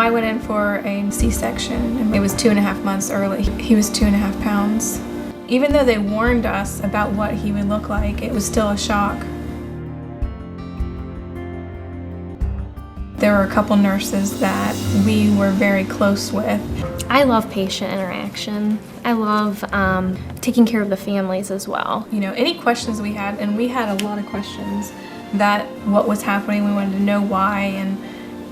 I went in for a C-section, and it was 2.5 months early. He was 2.5 pounds. Even though they warned us about what he would look like, it was still a shock. There were a couple nurses that we were very close with. I love patient interaction. I love taking care of the families as well. You know, any questions we had, and we had a lot of questions, that what was happening, we wanted to know why, and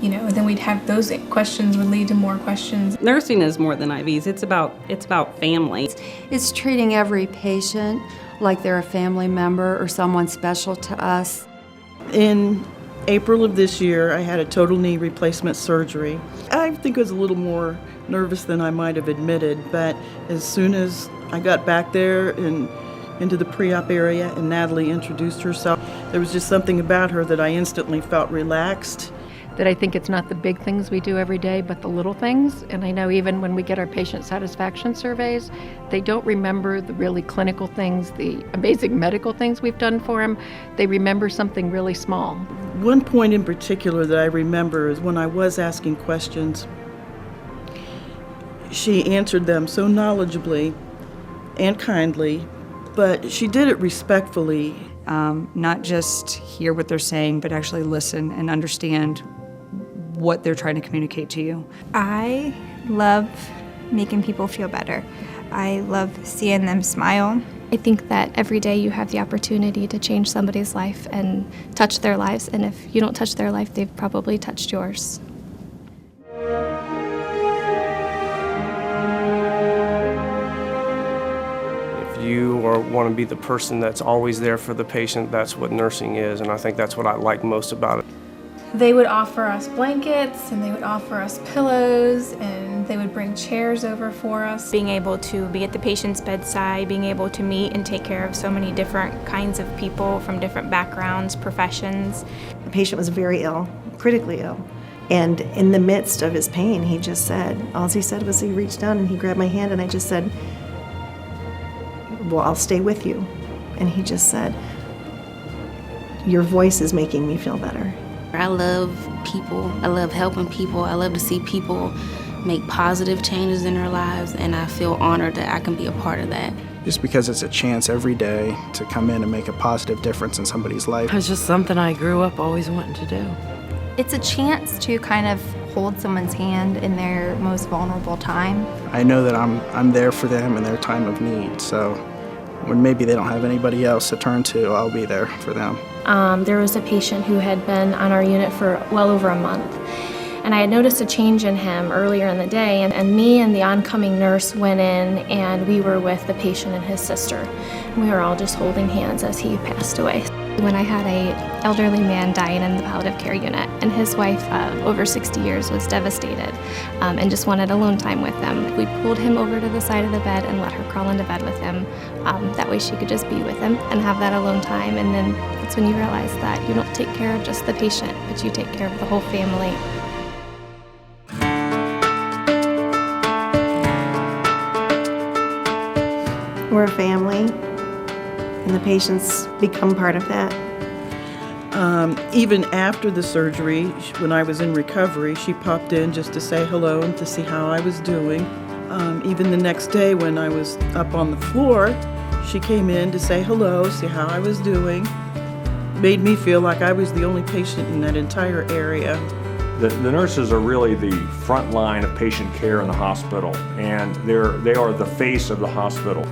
you know, then we'd have those questions would lead to more questions. Nursing is more than IVs. It's about family. It's treating every patient like they're a family member or someone special to us. In April of this year, I had a total knee replacement surgery. I think I was a little more nervous than I might have admitted, but as soon as I got back there and into the pre-op area and Natalie introduced herself, there was just something about her that I instantly felt relaxed. That I think it's not the big things we do every day, but the little things. And I know even when we get our patient satisfaction surveys, they don't remember the really clinical things, the amazing medical things we've done for them. They remember something really small. One point in particular that I remember is when I was asking questions, she answered them so knowledgeably and kindly, but she did it respectfully. Not just hear what they're saying, but actually listen and understand what they're trying to communicate to you. I love making people feel better. I love seeing them smile. I think that every day you have the opportunity to change somebody's life and touch their lives, and if you don't touch their life, they've probably touched yours. If you want to be the person that's always there for the patient, that's what nursing is, and I think that's what I like most about it. They would offer us blankets, and they would offer us pillows, and they would bring chairs over for us. Being able to be at the patient's bedside, being able to meet and take care of so many different kinds of people from different backgrounds, professions. The patient was very ill, critically ill. And in the midst of his pain, he just said, all he said was he reached down and he grabbed my hand, and I just said, well, I'll stay with you. And he just said, your voice is making me feel better. I love people. I love helping people. I love to see people make positive changes in their lives, and I feel honored that I can be a part of that. Just because it's a chance every day to come in and make a positive difference in somebody's life. It's just something I grew up always wanting to do. It's a chance to kind of hold someone's hand in their most vulnerable time. I know that I'm there for them in their time of need, so when maybe they don't have anybody else to turn to, I'll be there for them. There was a patient who had been on our unit for well over a month, and I had noticed a change in him earlier in the day, and me and the oncoming nurse went in, and we were with the patient and his sister. We were all just holding hands as he passed away. When I had an elderly man dying in the palliative care unit, and his wife of over 60 years was devastated and just wanted alone time with him. We pulled him over to the side of the bed and let her crawl into bed with him. That way she could just be with him and have that alone time. And then that's when you realize that you don't take care of just the patient, but you take care of the whole family. We're a family, and the patients become part of that. Even after the surgery, when I was in recovery, she popped in just to say hello and to see how I was doing. Even the next day when I was up on the floor, she came in to say hello, see how I was doing. Made me feel like I was the only patient in that entire area. The nurses are really the front line of patient care in the hospital, and they are the face of the hospital.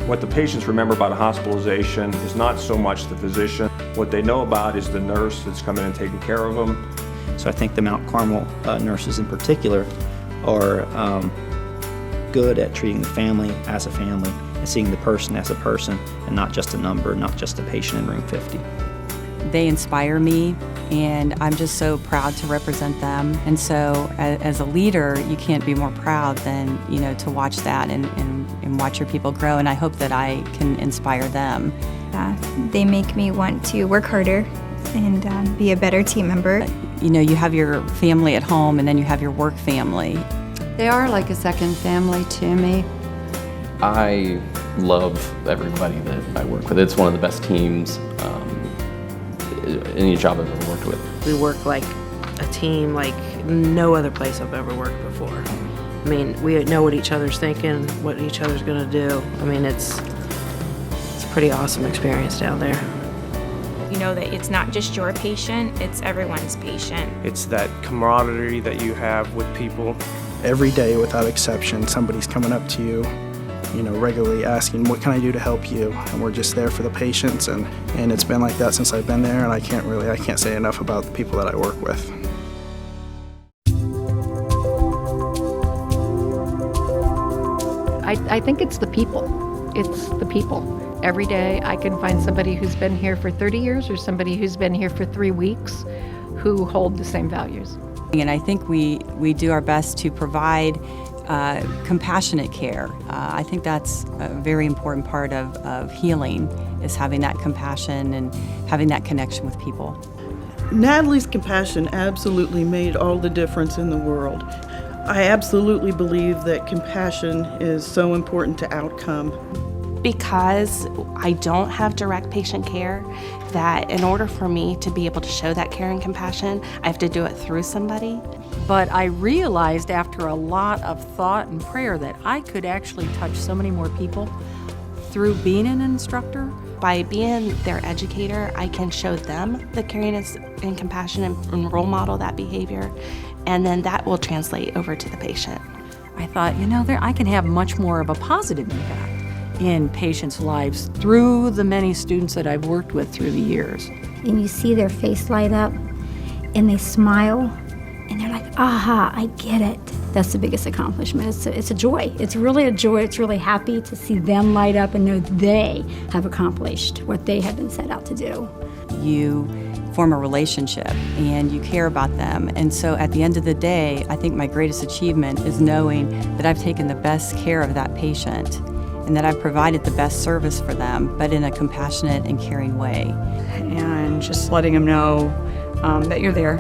What the patients remember about a hospitalization is not so much the physician. What they know about is the nurse that's come in and taken care of them. So I think the Mount Carmel nurses in particular are good at treating the family as a family and seeing the person as a person and not just a number, not just a patient in room 50. They inspire me, and I'm just so proud to represent them. And so as a leader, you can't be more proud than, to watch that and watch your people grow, and I hope that I can inspire them. They make me want to work harder and be a better team member. You have your family at home, and then you have your work family. They are like a second family to me. I love everybody that I work with. It's one of the best teams any job I've ever worked with. We work like a team like no other place I've ever worked before. I mean, we know what each other's thinking, what each other's gonna do. I mean, it's a pretty awesome experience down there. You know that it's not just your patient, it's everyone's patient. It's that camaraderie that you have with people. Every day, without exception, somebody's coming up to you, regularly asking, what can I do to help you? And we're just there for the patients, and it's been like that since I've been there, and I can't say enough about the people that I work with. I think it's the people. It's the people. Every day I can find somebody who's been here for 30 years or somebody who's been here for 3 weeks who hold the same values. And I think we do our best to provide compassionate care. I think that's a very important part of healing, is having that compassion and having that connection with people. Natalie's compassion absolutely made all the difference in the world. I absolutely believe that compassion is so important to outcome. Because I don't have direct patient care, that in order for me to be able to show that care and compassion, I have to do it through somebody. But I realized after a lot of thought and prayer that I could actually touch so many more people through being an instructor. By being their educator, I can show them the caring and compassion and role model that behavior, and then that will translate over to the patient. I thought, I can have much more of a positive impact in patients' lives through the many students that I've worked with through the years. And you see their face light up, and they smile, and they're like, aha, I get it. That's the biggest accomplishment. It's a joy. It's really a joy. It's really happy to see them light up and know they have accomplished what they have been set out to do. You form a relationship and you care about them. And so at the end of the day, I think my greatest achievement is knowing that I've taken the best care of that patient and that I've provided the best service for them, but in a compassionate and caring way. And just letting them know that you're there,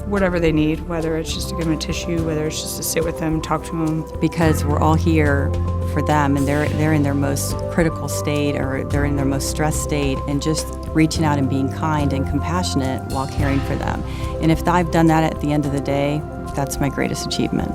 whatever they need, whether it's just to give them a tissue, whether it's just to sit with them, talk to them. Because we're all here for them, and they're in their most critical state, or they're in their most stressed state, and just reaching out and being kind and compassionate while caring for them. And if I've done that at the end of the day, that's my greatest achievement.